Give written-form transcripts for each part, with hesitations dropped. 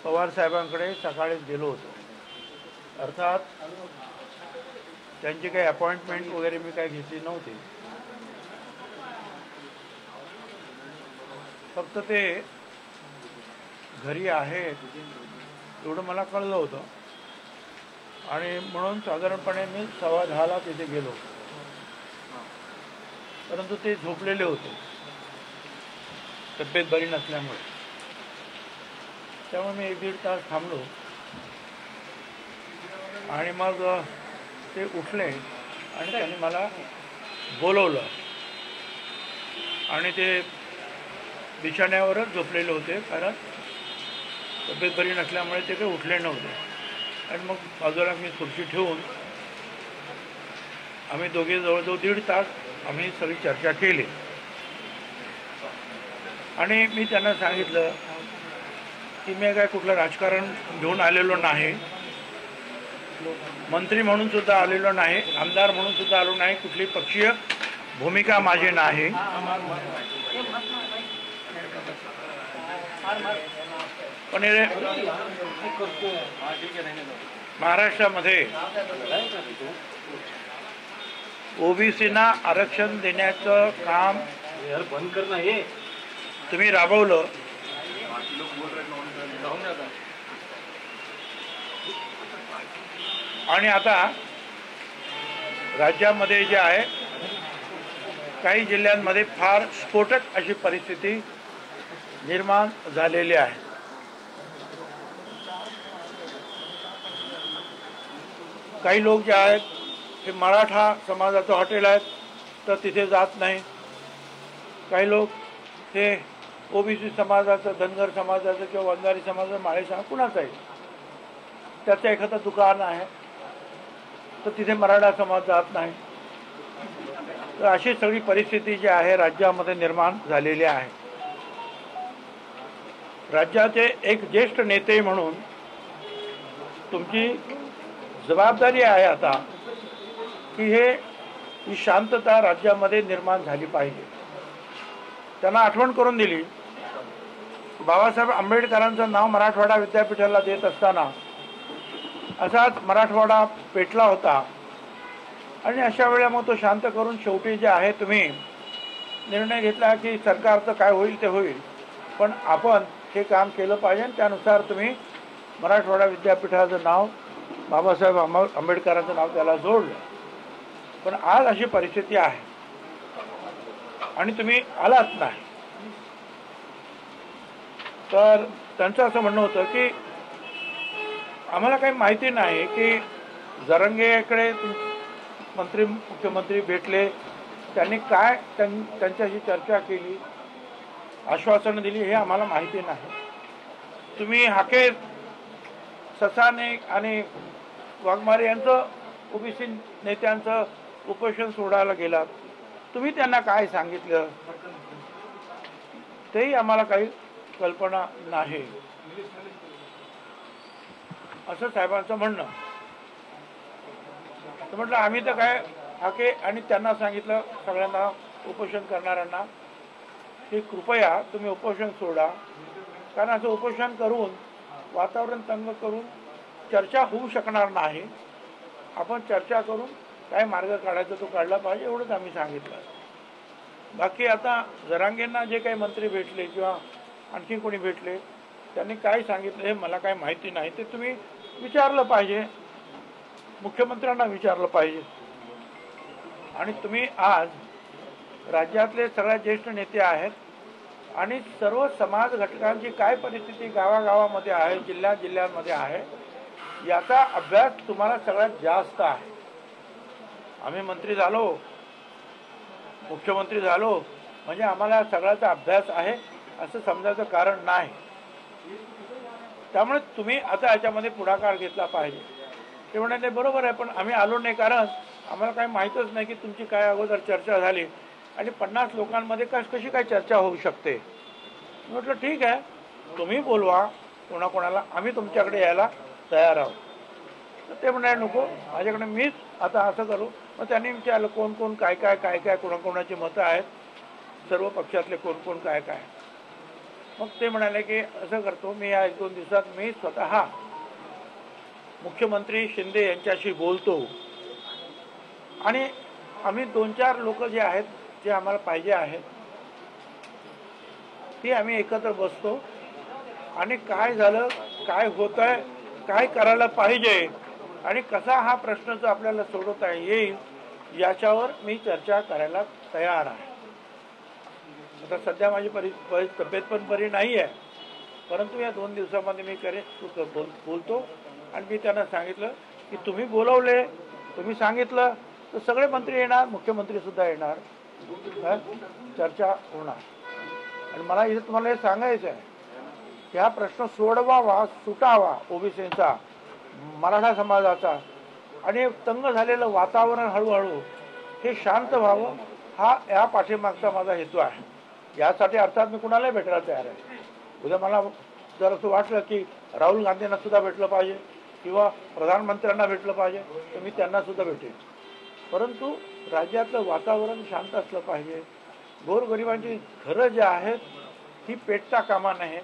पवार साहेबांकडे सकाळीच गेलो होतो. अर्थात त्यांची काही अपॉइंटमेंट वगैरे मी काही घेतली नव्हती. फक्त ते घरी आहेत एवढं मला कळलं होतं आणि म्हणून साधारणपणे मी 10:15ला तिथे गेलो. परंतु ते झोपलेले होते तब्येत बरी नसल्यामुळे. त्यामुळे मी 1-1.5 तास थांबलो आणि मग ते उठले आणि त्यांनी मला बोलवलं आणि ते बिछाण्यावरच झोपलेले होते कारण तब्येत बरी नसल्यामुळे ते काही उठले नव्हते. आणि मग बाजूला मी खुर्ची ठेवून आम्ही दोघे जवळजवळ 1.5 तास आम्ही सगळी चर्चा केली आणि मी त्यांना सांगितलं की मी काय कुठलं राजकारण घेऊन आलेलो नाही, मंत्री म्हणून सुद्धा आलेलो नाही, आमदार म्हणून सुद्धा आलो नाही, कुठली पक्षीय भूमिका माझी नाही. पण महाराष्ट्रामध्ये ओबीसीना आरक्षण देण्याचं काम तुम्ही राबवलं. आणि आता राज्यामध्ये जे आहे काही जिल्ह्यांमध्ये फार स्फोटक अशी परिस्थिती निर्माण झालेली आहे. काही लोक जे आहेत ते मराठा समाजाचं हॉटेल आहेत तर तिथे जात नाही. काही लोक हे ओबीसी समाजाचं, धनगर समाजाचं किंवा वंजारी समाजाचं, माळे समाज कुणाचं आहे त्याचं एखादं दुकान आहे तर तिथे मराठा समाज जात नाही. तर अशी सगळी परिस्थिती जी आहे राज्यामध्ये निर्माण झालेली आहे. राज्याचे एक ज्येष्ठ नेते म्हणून तुमची जबाबदारी आहे आता की ही शांतता राज्यामध्ये निर्माण झाली पाहिजे. त्यांना आठवण करून दिली. बाबासाहेब आंबेडकरांचं नाव मराठवाडा विद्यापीठाला देत असताना असाच मराठवाडा पेटला होता आणि अशा वेळेला मग तो शांत करून शेवटी जे आहे तुम्ही निर्णय घेतला की सरकारचं काय होईल ते होईल, पण आपण हे काम केलं पाहिजे आणि त्यानुसार तुम्ही मराठवाडा विद्यापीठाचं नाव, बाबासाहेब आंबेडकरांचं नाव त्याला जोडलं. पण आज अशी परिस्थिती आहे आणि तुम्ही आलात नाही. तर त्यांचं असं म्हणणं होतं की आम्हाला काही माहिती नाही की जरांगेकडे मंत्री, मुख्यमंत्री भेटले, त्यांनी काय त्यांच्याशी चर्चा केली, आश्वासनं दिली हे आम्हाला माहिती नाही. तुम्ही हाके, ससाने आणि वाघमारे यांचं ओबीसी नेत्यांचं उपोषण सोडायला गेलात, तुम्ही त्यांना काय सांगितलं तेही आम्हाला काही कल्पना नाही, असं साहेबांचं म्हणणं. तर म्हटलं आम्ही तर काय हाके आणि त्यांना सांगितलं, सगळ्यांना उपोषण करणाऱ्यांना, की कृपया तुम्ही उपोषण सोडा, कारण असं उपोषण करून वातावरण तंग करून चर्चा होऊ शकणार नाही. आपण चर्चा करून काय मार्ग काढायचा तो काढला पाहिजे एवढंच आम्ही सांगितलं. बाकी आता जरांगेंना जे काही मंत्री भेटले किंवा आणखी कोणी भेटले त्यांनी काय सांगितलं हे मला काय माहिती नाही. ते तुम्ही विचारलं पाहिजे, मुख्यमंत्र्यांना विचारलं पाहिजे. आणि तुम्ही आज राज्यातले सगळ्यात ज्येष्ठ नेते आहेत आणि सर्व समाज घटकांची काय परिस्थिती गावागावामध्ये आहे, जिल्ह्यांमध्ये आहे याचा अभ्यास तुम्हाला सगळ्यात जास्त आहे. आम्ही मंत्री झालो, मुख्यमंत्री झालो म्हणजे आम्हाला सगळ्याचा अभ्यास आहे असं समजायचं कारण नाही. त्यामुळे तुम्ही आता याच्यामध्ये पुढाकार घेतला पाहिजे. ते म्हणाले बरोबर आहे, पण आम्ही आलो नाही कारण आम्हाला काही माहीतच नाही की तुमची काय अगोदर चर्चा झाली आणि 50 लोकांमध्ये कशी काय चर्चा होऊ शकते. म्हटलं ठीक आहे, तुम्ही बोलवा कोणाकोणाला, आम्ही तुमच्याकडे यायला तयार आहोत. तर ते म्हणाले नको, माझ्याकडे मीच आता असं करू. मग त्यांनी विचारलं कोण कोण काय काय काय काय कोणाकोणाची मतं आहेत, सर्व पक्षातले कोण कोण काय काय. मग ते म्हणाले की असं करतो, मी या 1-2 दिवसात मी स्वतः मुख्यमंत्री शिंदे यांच्याशी बोलतो आणि आम्ही 2-4 लोक जे आहेत, जे आम्हाला पाहिजे आहेत, ती आम्ही एकत्र बसतो आणि काय झालं, काय होत आहे, काय करायला पाहिजे आणि कसा हा प्रश्न जो आपल्याला सोडवता येईल याच्यावर मी चर्चा करायला तयार आहे. आता सध्या माझी तब्येत पण बरी नाही आहे, परंतु या 2 दिवसामध्ये मी बोलतो आणि मी त्यांना सांगितलं की तुम्ही बोलवले, तुम्ही सांगितलं तर सगळे मंत्री येणार, मुख्यमंत्रीसुद्धा येणार, चर्चा होणार. आणि मला इथे तुम्हाला हे सांगायचं आहे की हा प्रश्न सोडवावा, सुटावा ओबीसीचा, मराठा समाजाचा आणि तंग झालेलं वातावरण हळूहळू हे शांत व्हावं, हा या पाठीमागचा माझा हेतू आहे. यासाठी अर्थात मी कुणालाही भेटायला तयार आहे. उद्या मला जर असं वाटलं की राहुल गांधींना सुद्धा भेटलं पाहिजे किंवा प्रधानमंत्र्यांना भेटलं पाहिजे तर मी त्यांनासुद्धा भेटेन, परंतु राज्यातलं वातावरण शांत असलं पाहिजे. गोरगरिबांची घरं जी आहेत ही पेटता कामा नये,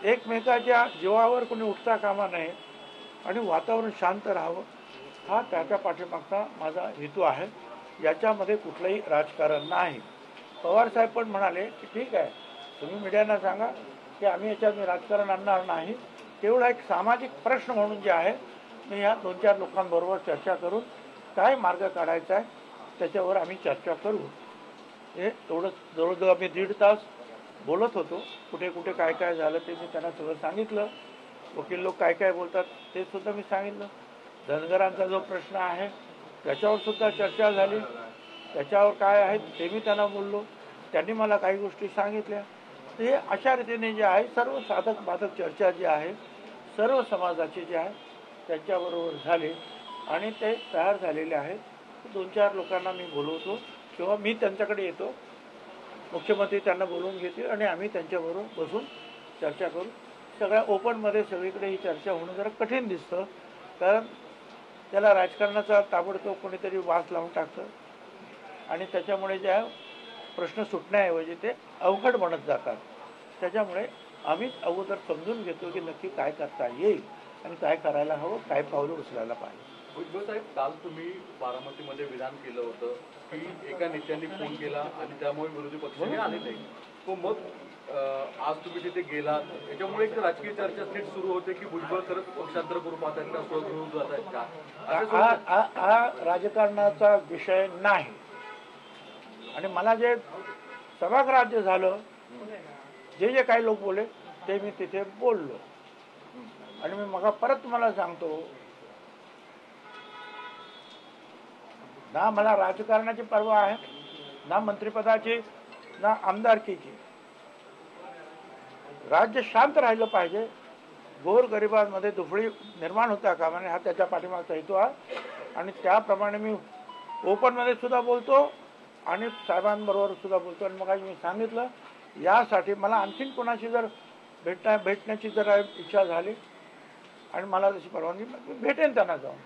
एकमेकाच्या जीवावर कोणी उठता कामा नये आणि वातावरण शांत राहावं, हा त्याच्या पाठीमागचा माझा हेतू आहे. याच्यामध्ये कुठलंही राजकारण नाही. पवारसाहेब पण म्हणाले की ठीक आहे, तुम्ही मीडियांना सांगा की आम्ही याच्यात राजकारण आणणार नाही, तेवढा एक सामाजिक प्रश्न म्हणून जे आहे मी ह्या 2-4 लोकांबरोबर चर्चा करून काय मार्ग काढायचा आहे त्याच्यावर आम्ही चर्चा करू. हे तेवढंच जवळजवळ आम्ही 1.5 तास बोलत होतो. कुठे कुठे काय काय झालं ते मी त्यांना सगळं सांगितलं. वकील लोक काय काय बोलतात ते सुद्धा मी सांगितलं. धनगरांचा जो प्रश्न आहे त्याच्यावर सुद्धा चर्चा झाली, त्याच्यावर काय आहे ते मी त्यांना बोललो. त्यांनी मला काही गोष्टी सांगितल्या. हे अशा रीतीने जे आहे सर्व साधक बाधक चर्चा जी आहे सर्व समाजाची जी आहे त्यांच्याबरोबर झाली आणि ते तयार झालेले आहेत. 2-4 लोकांना मी बोलवतो किंवा मी त्यांच्याकडे येतो, मुख्यमंत्री त्यांना बोलवून घेतील आणि आम्ही त्यांच्याबरोबर बसून चर्चा करू. सगळ्या ओपनमध्ये सगळीकडे ही चर्चा होणं जरा कठीण दिसतं, कारण त्याला राजकारणाचा ताबडतोब कोणीतरी वास लावून टाकतं आणि त्याच्यामुळे जे आहे प्रश्न सुटण्याऐवजी ते अवघड बनत जातात. त्याच्यामुळे आम्हीच अगोदर समजून घेतो की नक्की काय करता येईल आणि काय करायला हवं, काय पावलं उचलायला पाहिजे. भुजबळ साहेब, काल तुम्ही बारामतीमध्ये विधान केलं होतं की एका नेत्याने फोन केला आणि त्यामुळे विरोधी पक्षाने आले नाही. तो मग आज तुम्ही तिथे गेलात, याच्यामुळे एक राजकीय चर्चा थेट सुरू होते की भुजबळ खरंच पक्षांतर करू पाहतात का, स्वगृह जात आहेत का? हा राजकारणाचा विषय नाही आणि मला जे सभागृहात जे झालं, जे काही लोक बोलले ते मी तिथे बोललो आणि मी मग परत तुम्हाला सांगतो ना, मला राजकारणाची पर्वा आहे ना, मंत्रिपदाची ना आमदारकीची. राज्य शांत राहिलं पाहिजे, गोरगरिबांमध्ये दुफळी निर्माण होता कामा नये, हा त्याच्या पाठीमागचा हेतू आहे आणि त्याप्रमाणे मी ओपनमध्ये सुद्धा बोलतो आणि साहेबांबरोबर सुद्धा बोलतो. आणि मग मी सांगितलं यासाठी मला आणखीन कोणाशी जर भेटण्याची जर इच्छा झाली आणि मला तशी परवानगी भेटेन त्यांना जाऊन.